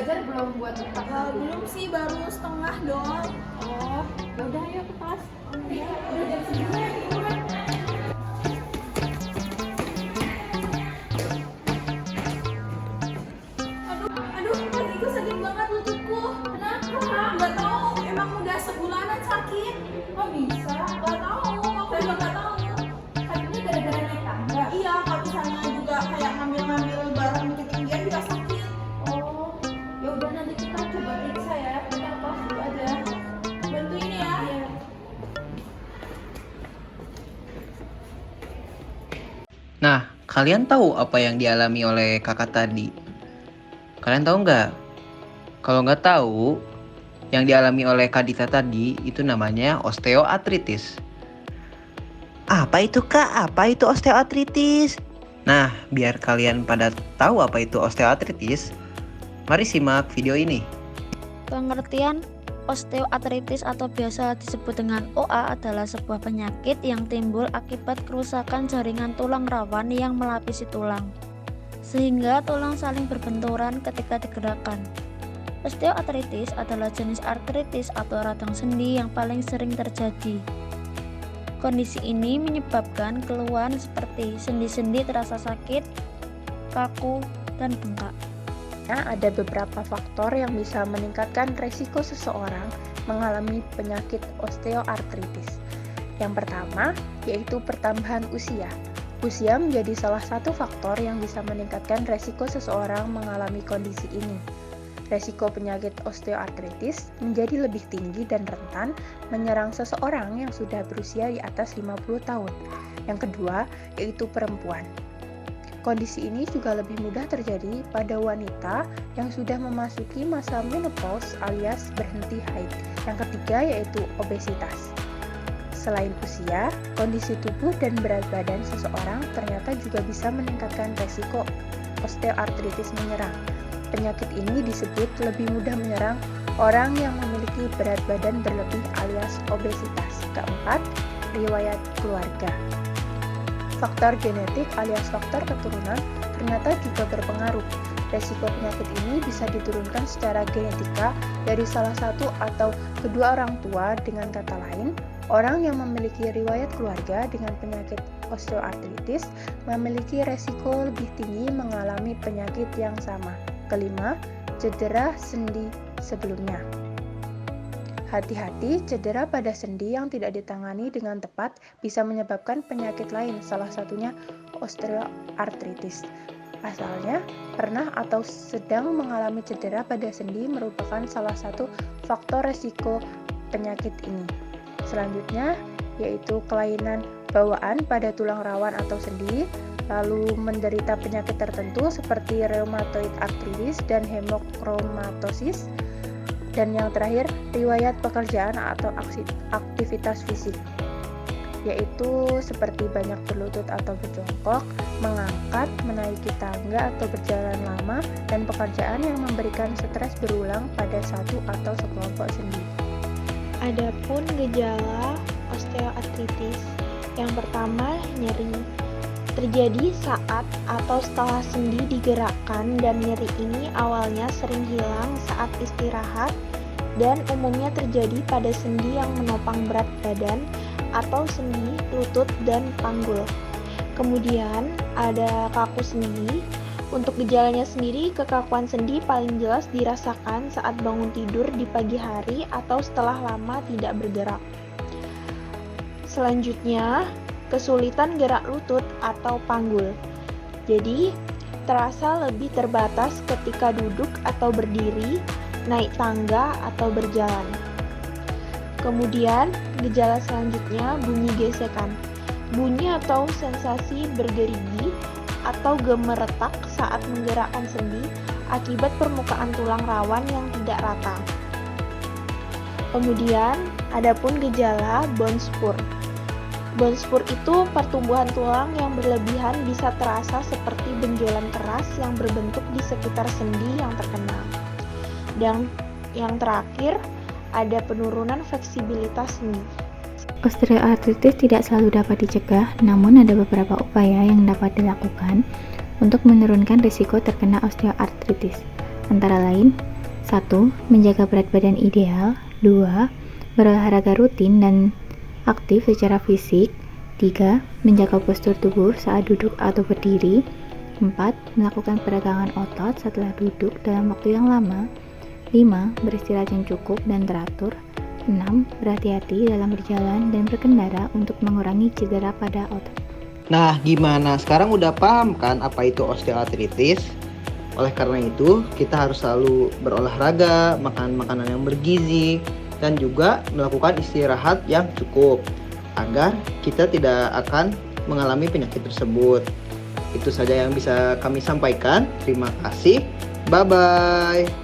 belajar belum buat otak? Belum sih, baru setengah doang. Oh, ya udah ayo ke kelas. Ya, udah jam segini ya, buruan. Aduh, kakiku sakit banget lututku. Kenapa? Nggak tahu, emang udah sebulanan sakit. Kok bisa? Nggak tahu, aku juga nggak tahu. Sakitnya gara-gara naik tangga. Iya, kalau misalnya juga kayak ngambil-ngambil barang ketinggian juga sakit. Oh, ya udah nanti kita coba periksa ya. Kita ke kelas dulu aja. Bantuin ya. Iya. Nah, kalian tahu apa yang dialami oleh kakak tadi? Kalian tahu nggak? Kalau nggak tahu, yang dialami oleh Kak Dita tadi itu namanya osteoartritis. Apa itu Kak? Apa itu osteoartritis? Nah, biar kalian pada tahu apa itu osteoartritis, mari simak video ini. Pengertian osteoartritis atau biasa disebut dengan OA adalah sebuah penyakit yang timbul akibat kerusakan jaringan tulang rawan yang melapisi tulang, sehingga tulang saling berbenturan ketika digerakkan. Osteoartritis adalah jenis artritis atau radang sendi yang paling sering terjadi. Kondisi ini menyebabkan keluhan seperti sendi-sendi terasa sakit, kaku, dan bengkak. Ada beberapa faktor yang bisa meningkatkan resiko seseorang mengalami penyakit osteoartritis. Yang pertama, yaitu pertambahan usia. Usia menjadi salah satu faktor yang bisa meningkatkan resiko seseorang mengalami kondisi ini. Resiko penyakit osteoartritis menjadi lebih tinggi dan rentan menyerang seseorang yang sudah berusia di atas 50 tahun. Yang kedua, yaitu perempuan. Kondisi ini juga lebih mudah terjadi pada wanita yang sudah memasuki masa menopause alias berhenti haid. Yang ketiga yaitu obesitas. Selain usia, kondisi tubuh dan berat badan seseorang ternyata juga bisa meningkatkan resiko osteoartritis menyerang. Penyakit ini disebut lebih mudah menyerang orang yang memiliki berat badan berlebih alias obesitas. Keempat, riwayat keluarga. Faktor genetik alias faktor keturunan ternyata juga berpengaruh. Resiko penyakit ini bisa diturunkan secara genetika dari salah satu atau kedua orang tua. Dengan kata lain, orang yang memiliki riwayat keluarga dengan penyakit osteoartritis memiliki resiko lebih tinggi mengalami penyakit yang sama. Kelima, cedera sendi sebelumnya. Hati-hati, cedera pada sendi yang tidak ditangani dengan tepat bisa menyebabkan penyakit lain, salah satunya osteoartritis. Asalnya, pernah atau sedang mengalami cedera pada sendi merupakan salah satu faktor resiko penyakit ini. Selanjutnya, yaitu kelainan bawaan pada tulang rawan atau sendi, lalu menderita penyakit tertentu seperti rheumatoid arthritis dan hemochromatosis. Dan yang terakhir, riwayat pekerjaan atau aktivitas fisik, yaitu seperti banyak berlutut atau berjongkok, mengangkat, menaiki tangga atau berjalan lama, dan pekerjaan yang memberikan stres berulang pada satu atau sekelompok sendi. Adapun gejala osteoartritis, yang pertama nyeri. Terjadi saat atau setelah sendi digerakkan dan nyeri ini awalnya sering hilang saat istirahat dan umumnya terjadi pada sendi yang menopang berat badan atau sendi, lutut, dan panggul. Kemudian ada kaku sendi. Untuk gejalanya sendiri, kekakuan sendi paling jelas dirasakan saat bangun tidur di pagi hari atau setelah lama tidak bergerak. Selanjutnya, kesulitan gerak lutut atau panggul. Jadi, terasa lebih terbatas ketika duduk atau berdiri, naik tangga atau berjalan. Kemudian, gejala selanjutnya bunyi gesekan. Bunyi atau sensasi bergerigi atau gemeretak saat menggerakkan sendi akibat permukaan tulang rawan yang tidak rata. Kemudian, adapun gejala bone spur. Bone spur itu pertumbuhan tulang yang berlebihan bisa terasa seperti benjolan keras yang berbentuk di sekitar sendi yang terkena. Dan yang terakhir, ada penurunan fleksibilitas sendi. Osteoartritis tidak selalu dapat dicegah, namun ada beberapa upaya yang dapat dilakukan untuk menurunkan risiko terkena osteoartritis. Antara lain, 1. Menjaga berat badan ideal. 2. Berolahraga rutin dan aktif secara fisik. 3. Menjaga postur tubuh saat duduk atau berdiri. 4. Melakukan peregangan otot setelah duduk dalam waktu yang lama. 5. Beristirahat yang cukup dan teratur. 6. Berhati-hati dalam berjalan dan berkendara untuk mengurangi cedera pada otot. Nah, gimana? Sekarang udah paham kan apa itu osteoartritis? Oleh karena itu, kita harus selalu berolahraga, makan makanan yang bergizi, dan juga melakukan istirahat yang cukup agar kita tidak akan mengalami penyakit tersebut. Itu saja yang bisa kami sampaikan. Terima kasih. Bye-bye.